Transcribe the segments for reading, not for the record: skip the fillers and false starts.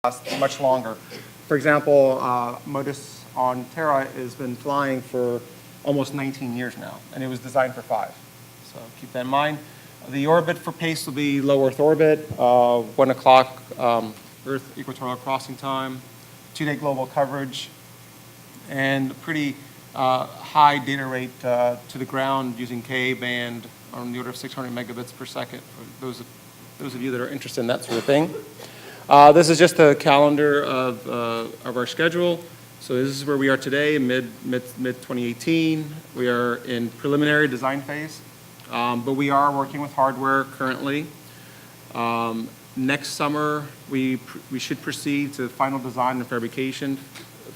last much longer. For example, MODIS on Terra has been flying for almost 19 years now, and it was designed for 5. So keep that in mind. The orbit for PACE will be low Earth orbit, 1 o'clock Earth equatorial crossing time, 2-day global coverage, and pretty high data rate to the ground using Ka-band on the order of 600 megabits per second for those of you that are interested in that sort of thing. This is just a calendar of our schedule. So this is where we are today, mid-2018. We are in preliminary design phase, but we are working with hardware currently. Next summer, we should proceed to final design and fabrication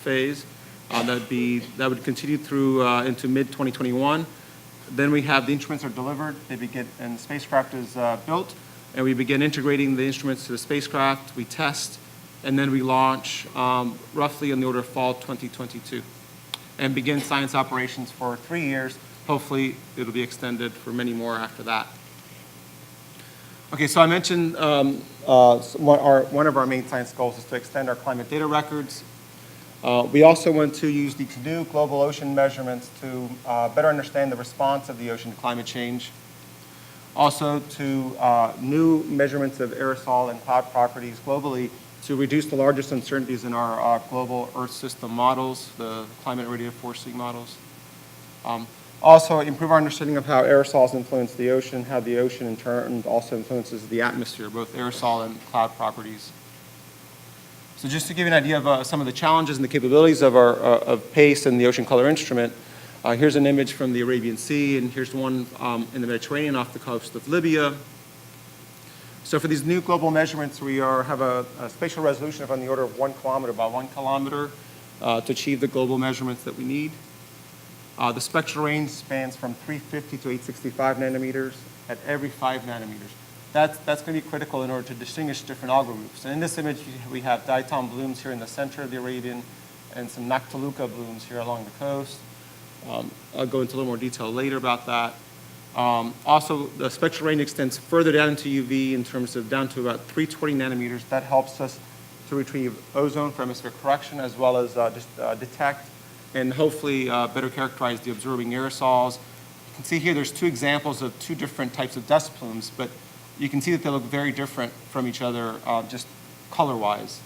phase. That would continue through into mid-2021. Then we have the instruments are delivered, and the spacecraft is built, and we begin integrating the instruments to the spacecraft. We test, and then we launch roughly on the order of fall 2022, and begin science operations for 3 years. Hopefully, it'll be extended for many more after that. Okay, so I mentioned one of our main science goals is to extend our climate data records. We also want to use the CANOE global ocean measurements to better understand the response of the ocean to climate change. Also to new measurements of aerosol and cloud properties globally to reduce the largest uncertainties in our global Earth system models, the climate radiative forcing models. Also improve our understanding of how aerosols influence the ocean, how the ocean in turn also influences the atmosphere, both aerosol and cloud properties. So just to give you an idea of some of the challenges and the capabilities of PACE and the ocean color instrument, here's an image from the Arabian Sea, and here's one in the Mediterranean off the coast of Libya. So for these new global measurements, we have a spatial resolution of on the order of 1 kilometer by 1 kilometer to achieve the global measurements that we need. The spectral range spans from 350 to 865 nanometers at every 5 nanometers. That's going to be critical in order to distinguish different algal groups. And in this image, we have diatom blooms here in the center of the Arabian and some Noctiluca blooms here along the coast. I'll go into a little more detail later about that. Also, the spectral range extends further down into UV in terms of down to about 320 nanometers. That helps us to retrieve ozone for atmospheric correction as well as detect and hopefully better characterize the absorbing aerosols. You can see here there's 2 examples of 2 different types of dust plumes, but you can see that they look very different from each other just color-wise.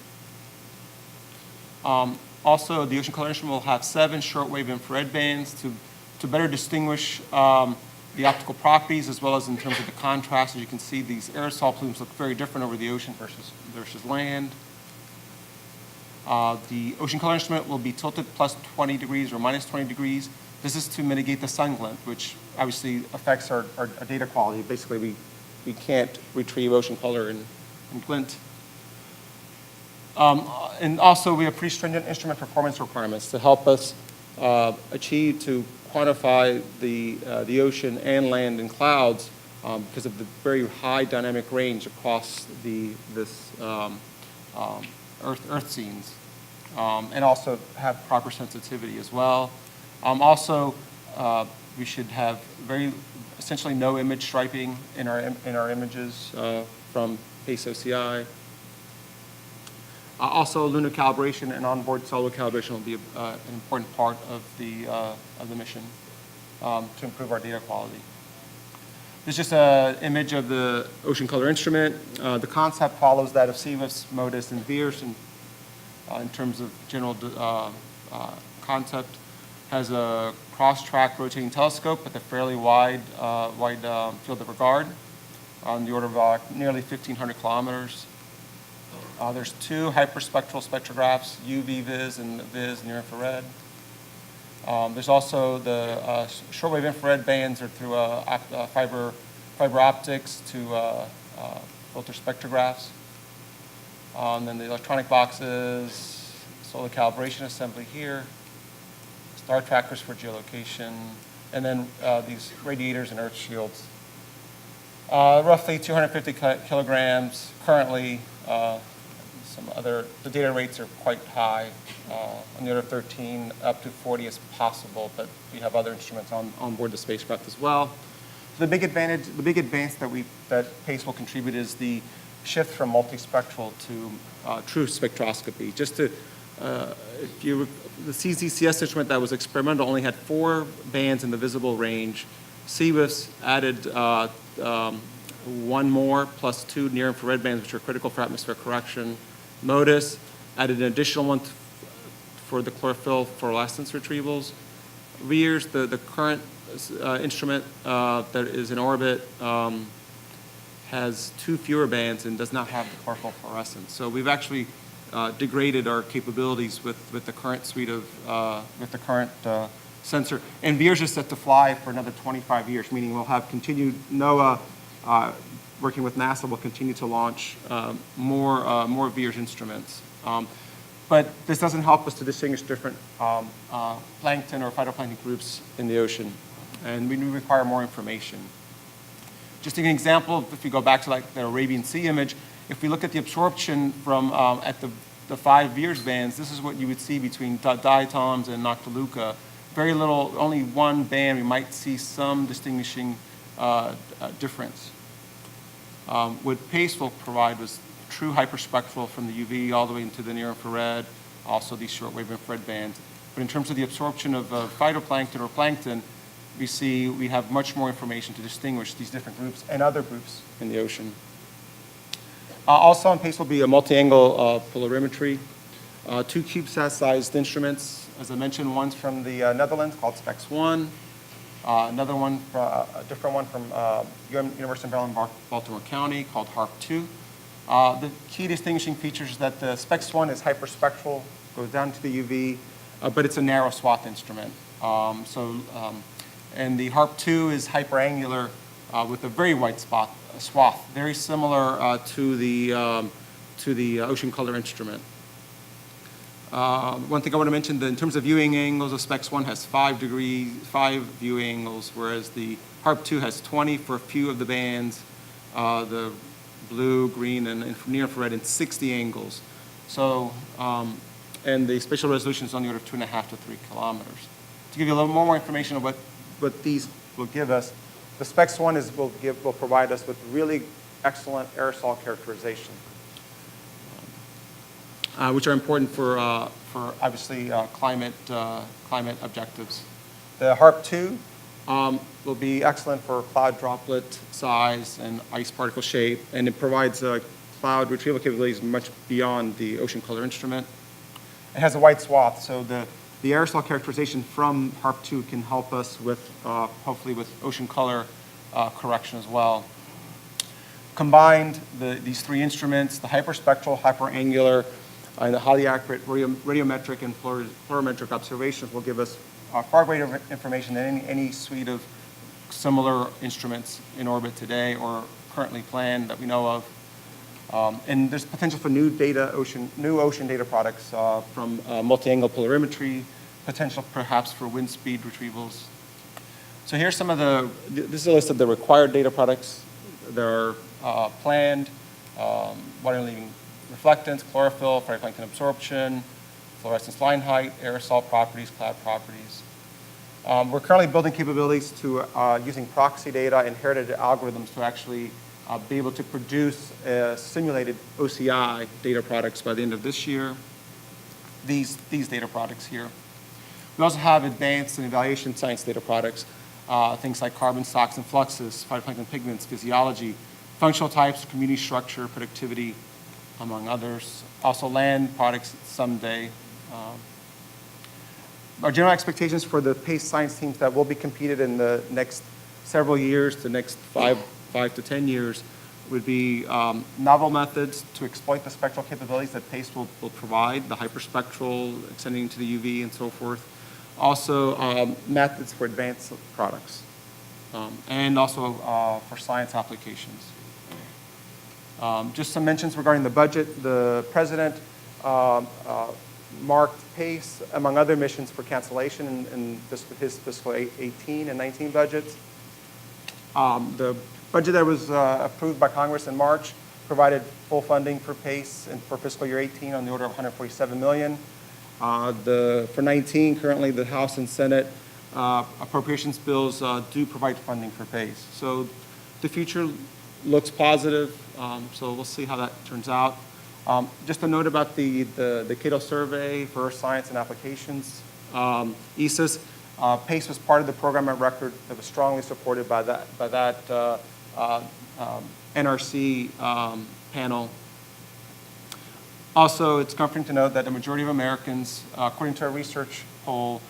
Also, the ocean color instrument will have 7 shortwave infrared bands to better distinguish the optical properties as well as in terms of the contrast. As you can see, these aerosol plumes look very different over the ocean versus land. The ocean color instrument will be tilted plus 20 degrees or minus 20 degrees. This is to mitigate the sun glint, which obviously affects our data quality. Basically, we can't retrieve ocean color in glint. And also, we have pretty stringent instrument performance requirements to help us achieve to quantify the ocean and land and clouds because of the very high dynamic range across this Earth scenes, and also have proper sensitivity as well. Also, we should have essentially no image striping in our images from PACE OCI. Also, lunar calibration and onboard solar calibration will be an important part of the mission to improve our data quality. This is just an image of the ocean color instrument. The concept follows that of CMIS, MODIS, and VIRS in terms of general concept. Has a cross-track rotating telescope with a fairly wide field of regard on the order of nearly 1,500 kilometers. There's 2 hyperspectral spectrographs, UV vis and vis near infrared. There's also the shortwave infrared bands are through fiber optics to filter spectrographs. And then the electronic boxes, solar calibration assembly here, star trackers for geolocation, and then these radiators and earth shields. Roughly 250 kilograms currently. The data rates are quite high, on the order of 13 up to 40 is possible, but we have other instruments on board the spacecraft as well. The big advance that PACE will contribute is the shift from multi-spectral to true spectroscopy. Just to, the CZCS instrument that was experimental only had 4 bands in the visible range. CWIFs added 1 more plus 2 near-infrared bands, which are critical for atmospheric correction. MODIS added an additional one for the chlorophyll fluorescence retrievals. VIIRS, the current instrument that is in orbit, has 2 fewer bands and does not have the chlorophyll fluorescence. So we've actually degraded our capabilities with the current suite of, with the current sensor. And VIIRS is set to fly for another 25 years, meaning we'll have continued, NOAA, working with NASA, will continue to launch more VIIRS instruments. But this doesn't help us to distinguish different plankton or phytoplankton groups in the ocean. And we require more information. Just to give an example, if you go back to like the Arabian Sea image, if we look at the absorption from at the 5 VIIRS bands, this is what you would see between diatoms and Noctiluca. Very little, only 1 band, we might see some distinguishing difference. What PACE will provide was true hyperspectral from the UV all the way into the near infrared, also these shortwave infrared bands. But in terms of the absorption of phytoplankton or plankton, we have much more information to distinguish these different groups and other groups in the ocean. Also on PACE will be a multi-angle polarimetry, 2 CubeSat-sized instruments. As I mentioned, one's from the Netherlands called SPEX-1, another one, a different one from University of Maryland, Baltimore County called HARP-2. The key distinguishing features is that the SPEX-1 is hyperspectral, goes down to the UV, but it's a narrow swath instrument. And the HARP-2 is hyperangular with a very wide swath, very similar to the ocean color instrument. One thing I want to mention, that in terms of viewing angles, the SPEX-1 has 5 viewing angles, whereas the HARP-2 has 20 for a few of the bands, the blue, green, and near-infrared in 60 angles. So, and the spatial resolution is on the order of 2.5 to 3 kilometers. To give you a little more information on what these will give us, the SPEX-1 will provide us with really excellent aerosol characterization, which are important for obviously climate objectives. The HARP-2 will be excellent for cloud droplet size and ice particle shape, and it provides cloud retrieval capabilities much beyond the ocean color instrument. It has a wide swath, so the aerosol characterization from HARP-2 can help us with, hopefully with ocean color correction as well. Combined, these 3 instruments, the hyperspectral, hyperangular, and the highly accurate radiometric and polarimetric observations will give us far greater information than any suite of similar instruments in orbit today or currently planned that we know of. And there's potential for new ocean data products from multi-angle polarimetry, potential perhaps for wind speed retrievals. So here's some of this is a list of the required data products. They're planned, water-leaving reflectance, chlorophyll, phytoplankton absorption, fluorescence line height, aerosol properties, cloud properties. We're currently building capabilities to using proxy data, inherited algorithms to actually be able to produce simulated OCI data products by the end of this year. These data products here. We also have advanced and evaluation science data products, things like carbon stocks and fluxes, phytoplankton pigments, physiology, functional types, community structure, productivity, among others. Also land products someday. Our general expectations for the PACE science teams that will be competed in the next several years, the next 5 to 10 years, would be novel methods to exploit the spectral capabilities that PACE will provide, the hyperspectral, extending into the UV and so forth. Also methods for advanced products, and also for science applications. Just some mentions regarding the budget. The president marked PACE, among other missions, for cancellation in his fiscal 18 and 19 budgets. The budget that was approved by Congress in March provided full funding for PACE and for fiscal year 18 on the order of $147 million. For 19, currently the House and Senate appropriations bills do provide funding for PACE. So the future looks positive, so we'll see how that turns out. Just a note about the Cato survey for Earth Science and Applications, ESAS. PACE was part of the program of record that was strongly supported by that NRC panel. Also, it's comforting to note that the majority of Americans, according to a research poll,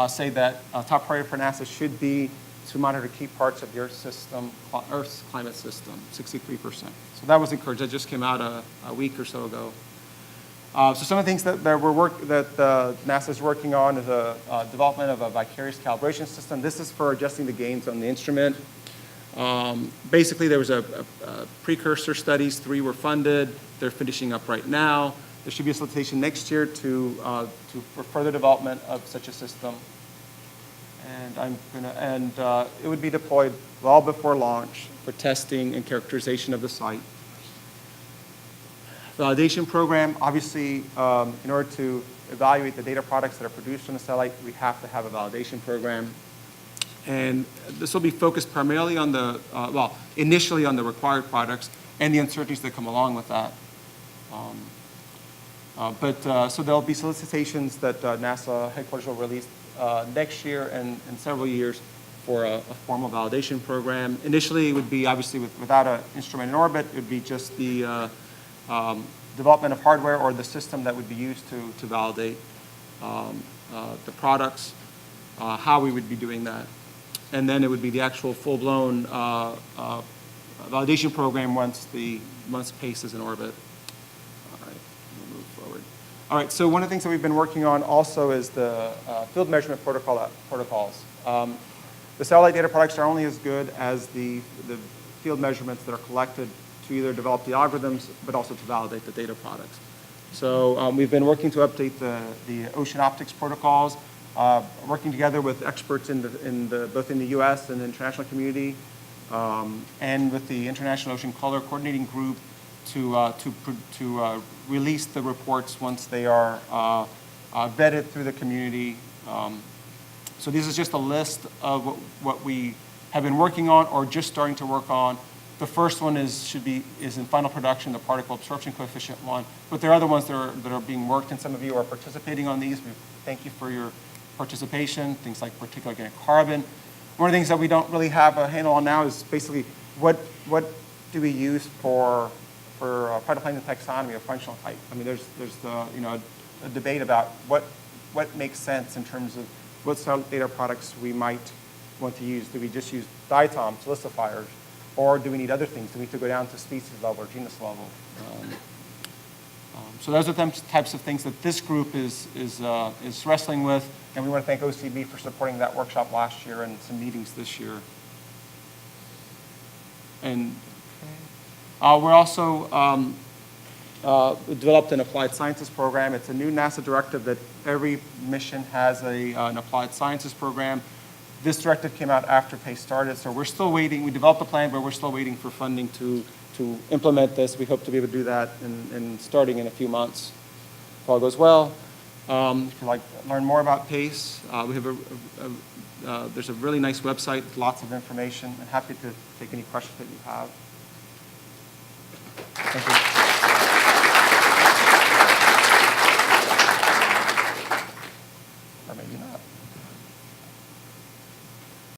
say that top priority for NASA should be to monitor key parts of the Earth's climate system, 63%. So that was encouraged. That just came out a week or so ago. So some of the things that NASA is working on is a development of a vicarious calibration system. This is for adjusting the gains on the instrument. Basically, there was a precursor studies. 3 were funded. They're finishing up right now. There should be a solicitation next year for further development of such a system. And it would be deployed well before launch for testing and characterization of the site. Validation program, obviously, in order to evaluate the data products that are produced from the satellite, we have to have a validation program. And this will be focused primarily on initially on the required products and the uncertainties that come along with that. So there'll be solicitations that NASA headquarters will release next year and in several years for a formal validation program. Initially, it would be obviously without an instrument in orbit, it would be just the development of hardware or the system that would be used to validate the products, how we would be doing that. And then it would be the actual full-blown validation program once PACE is in orbit. All right, we'll move forward. All right, so one of the things that we've been working on also is the field measurement protocols. The satellite data products are only as good as the field measurements that are collected to either develop the algorithms, but also to validate the data products. So we've been working to update the ocean optics protocols, working together with experts both in the U.S. and the international community, and with the International Ocean Color Coordinating Group to release the reports once they are vetted through the community. So this is just a list of what we have been working on or just starting to work on. The first one is in final production, the particle absorption coefficient one. But there are other ones that are being worked, and some of you are participating on these. We thank you for your participation. Things like particulate organic carbon. One of the things that we don't really have a handle on now is basically what do we use for phytoplankton taxonomy or functional type. I mean, there's a debate about what makes sense in terms of what satellite data products we might want to use. Do we just use diatoms, silicifiers? Or do we need other things? Do we need to go down to species level or genus level? So those are the types of things that this group is wrestling with, and we want to thank OCB for supporting that workshop last year and some meetings this year. And we're also developed an applied sciences program. It's a new NASA directive that every mission has an applied sciences program. This directive came out after PACE started, so we're still waiting. We developed a plan, but we're still waiting for funding to implement this. We hope to be able to do that starting in a few months, if all goes well. If you'd like to learn more about PACE, we have there's a really nice website with lots of information. I'm happy to take any questions that you have. Thank you.